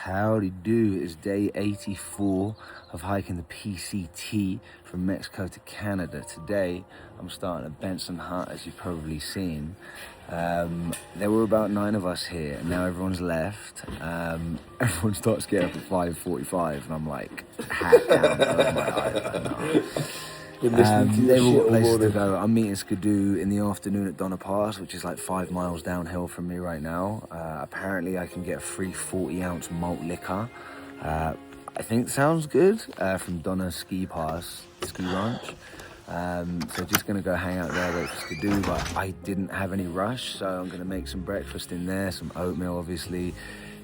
Howdy do. It's day 84 of hiking the PCT from Mexico to Canada. Today I'm starting at Benson Hut, as you've probably seen. There were about 9 of us here and now everyone's left. Everyone starts getting up at 5:45 and I'm like hat down over my eyes. They've all got places to go. I'm meeting Skidoo in the afternoon at Donna Pass, which is like 5 miles downhill from me right now. Apparently I can get a free 40-ounce malt liquor. I think sounds good, from Donna Ski Ranch. So just gonna go hang out there, wait for Skidoo, but I didn't have any rush, so I'm gonna make some breakfast in there, some oatmeal obviously,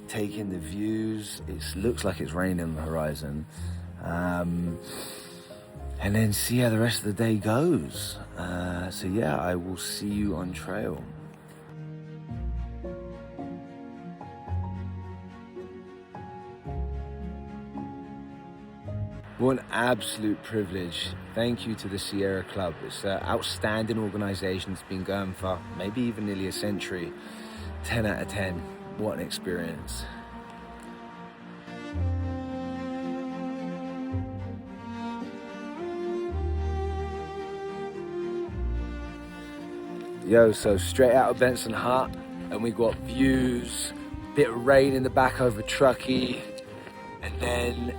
take in the views. It looks like it's raining on the horizon. And then see how the rest of the day goes. So yeah, I will see you on trail. What an absolute privilege. Thank you to the Sierra Club. It's an outstanding organization. It's been going for maybe even nearly a century. 10 out of 10. What an experience. Yo, so straight out of Benson Hut, and we got views, bit of rain in the back over Truckee, and then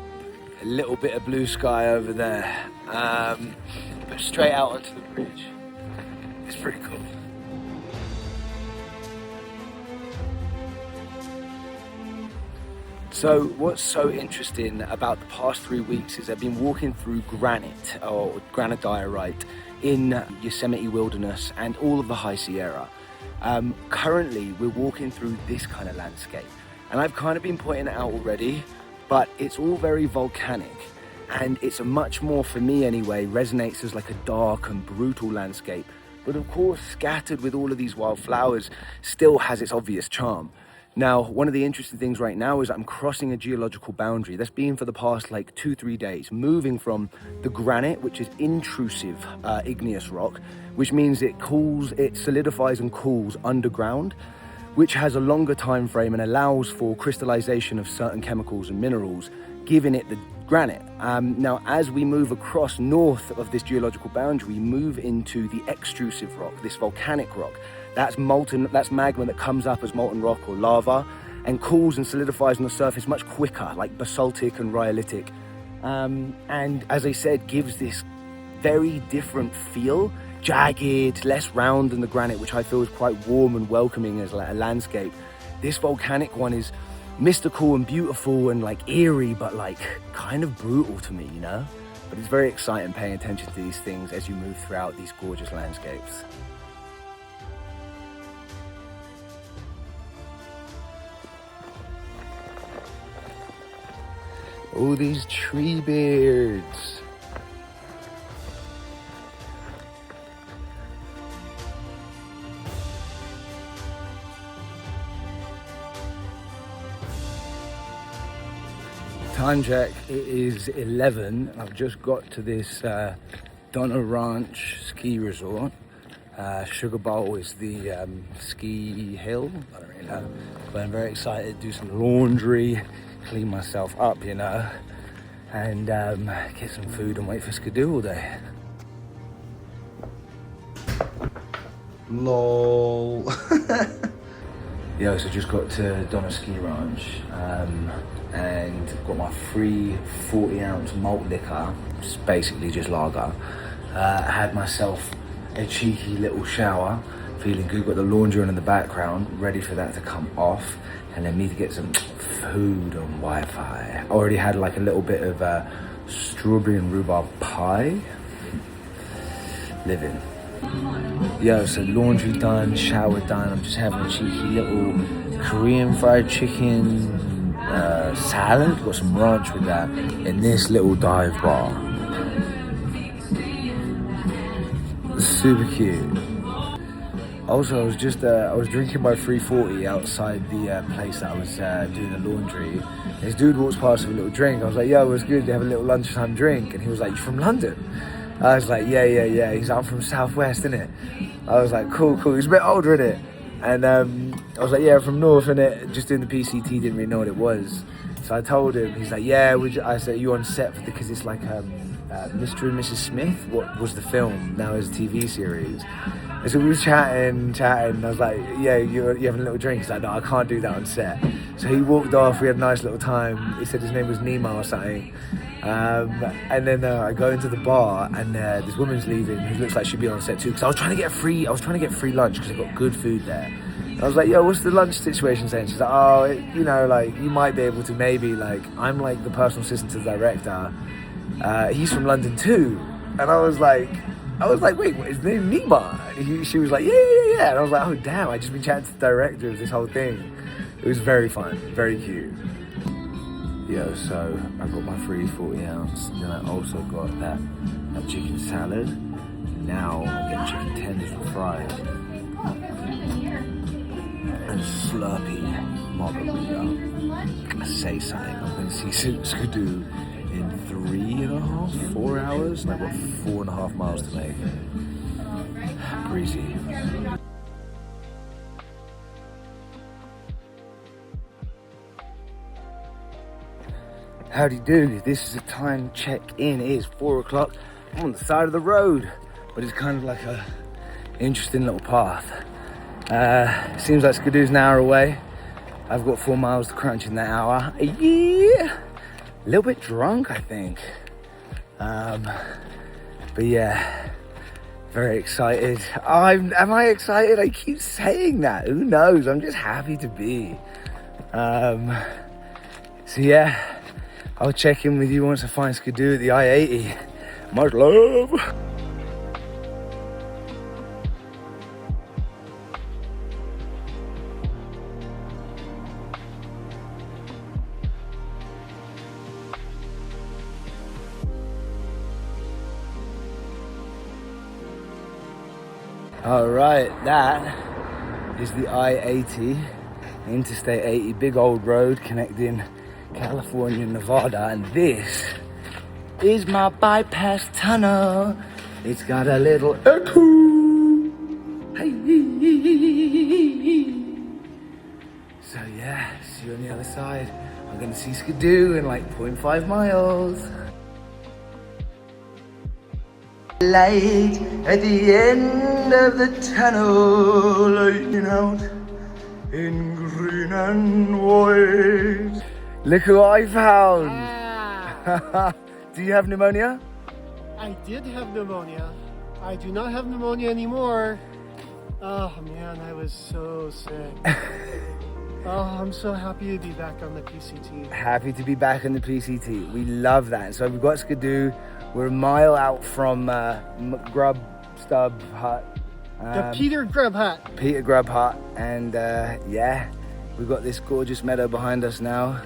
a little bit of blue sky over there. But straight out onto the bridge. It's pretty cool. So what's so interesting about the past 3 weeks is I've been walking through granite, or granodiorite, in Yosemite Wilderness and all of the High Sierra. Currently, we're walking through this kind of landscape. And I've kind of been pointing it out already, but it's all very volcanic. And it's a much more, for me anyway, resonates as like a dark and brutal landscape. But of course, scattered with all of these wildflowers, still has its obvious charm. Now, one of the interesting things right now is I'm crossing a geological boundary that's been for the past like 2-3 days, moving from the granite, which is intrusive igneous rock, which means it solidifies and cools underground, which has a longer time frame and allows for crystallization of certain chemicals and minerals, giving it the granite. Now, as we move across north of this geological boundary, we move into the extrusive rock, this volcanic rock. That's magma that comes up as molten rock or lava and cools and solidifies on the surface much quicker, like basaltic and rhyolitic. And as I said, gives this very different feel, jagged, less round than the granite, which I feel is quite warm and welcoming as like a landscape. This volcanic one is mystical and beautiful and like eerie, but like kind of brutal to me, you know? But it's very exciting paying attention to these things as you move throughout these gorgeous landscapes. Oh, these tree beards. Time check, it is 11. I've just got to this Donna Ranch ski resort. Sugar Bowl is the ski hill. I don't really know, but I'm very excited to do some laundry, clean myself up, you know, and get some food and wait for Skidoo all day. LOL. Yo, so just got to Donna Ski Ranch and got my free 40-ounce malt liquor, which is basically just lager. I had myself a cheeky little shower, feeling good, got the laundry on in the background, ready for that to come off, and then need to get some food on Wi-Fi. I already had like a little bit of strawberry and rhubarb pie. Living. Yo, so laundry done, shower done. I'm just having a cheeky little Korean fried chicken salad. Got some ranch with that in this little dive bar. Super cute. Also, I was drinking my 340 outside the place that I was doing the laundry. This dude walks past with a little drink. I was like, yo, what's good? You have a little lunchtime drink? And he was like, you from London? I was like, yeah. He's like, I'm from Southwest, innit? I was like, cool. He's a bit older, innit? And I was like, yeah, from North, innit? Just doing the PCT, didn't really know what it was. So I told him, he's like, yeah, I said, you on set for because it's like Mr. and Mrs. Smith, what was the film, now is a TV series. And so we were chatting, and I was like, yeah, you having a little drink? He's like, no, I can't do that on set. So he walked off, we had a nice little time. He said his name was Nemo or something. And then I go into the bar, and this woman's leaving who looks like she'd be on set too, because I was trying to get free lunch because they've got good food there. I was like, yo, what's the lunch situation saying? She's like, oh, you know, like, you might be able to maybe, like, I'm like the personal assistant to the director. He's from London too. And I was like, wait, what, his name Nima? She was like, yeah. And I was like, oh, damn, I just been chatting to the director of this whole thing. It was very fun, very cute. Yeah, so I got my free 40 ounce. Then I also got that chicken salad. Now I'm getting chicken tenders and fries. And slurpy margarita. I say something. I'm going to see Skidoo in 3.5, 4 hours, and I've got 4.5 miles to make. Breezy. Howdy do. This is a time check-in. It is 4 o'clock. I'm on the side of the road, but it's kind of like a interesting little path. Seems like Skidoo's an hour away. I've got 4 miles to crunch in that hour. Yeah, a little bit drunk, I think. But yeah, very excited. Am I excited? I keep saying that. Who knows? I'm just happy to be. So yeah, I'll check in with you once I find Skidoo at the I-80. Much love. All right, that is the I-80, Interstate 80, big old road connecting California and Nevada, and this is my bypass tunnel. It's got a little echo. Hey. So yeah, see you on the other side. I'm gonna see Skidoo in like 0.5 miles. Light at the end of the tunnel, lighting out in green and white. Look who I found! Ah. Do you have pneumonia? I did have pneumonia. I do not have pneumonia anymore. Oh man, I was so sick. Oh, I'm so happy to be back on the PCT. Happy to be back on the PCT. We love that. So we've got Skidoo. We're a mile out from Grubb Hut. The Peter Grubb Hut. Peter Grubb Hut. And yeah, we've got this gorgeous meadow behind us now.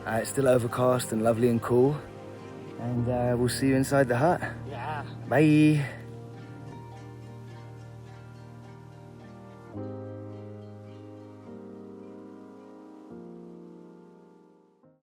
It's still overcast and lovely and cool. And we'll see you inside the hut. Yeah. Bye.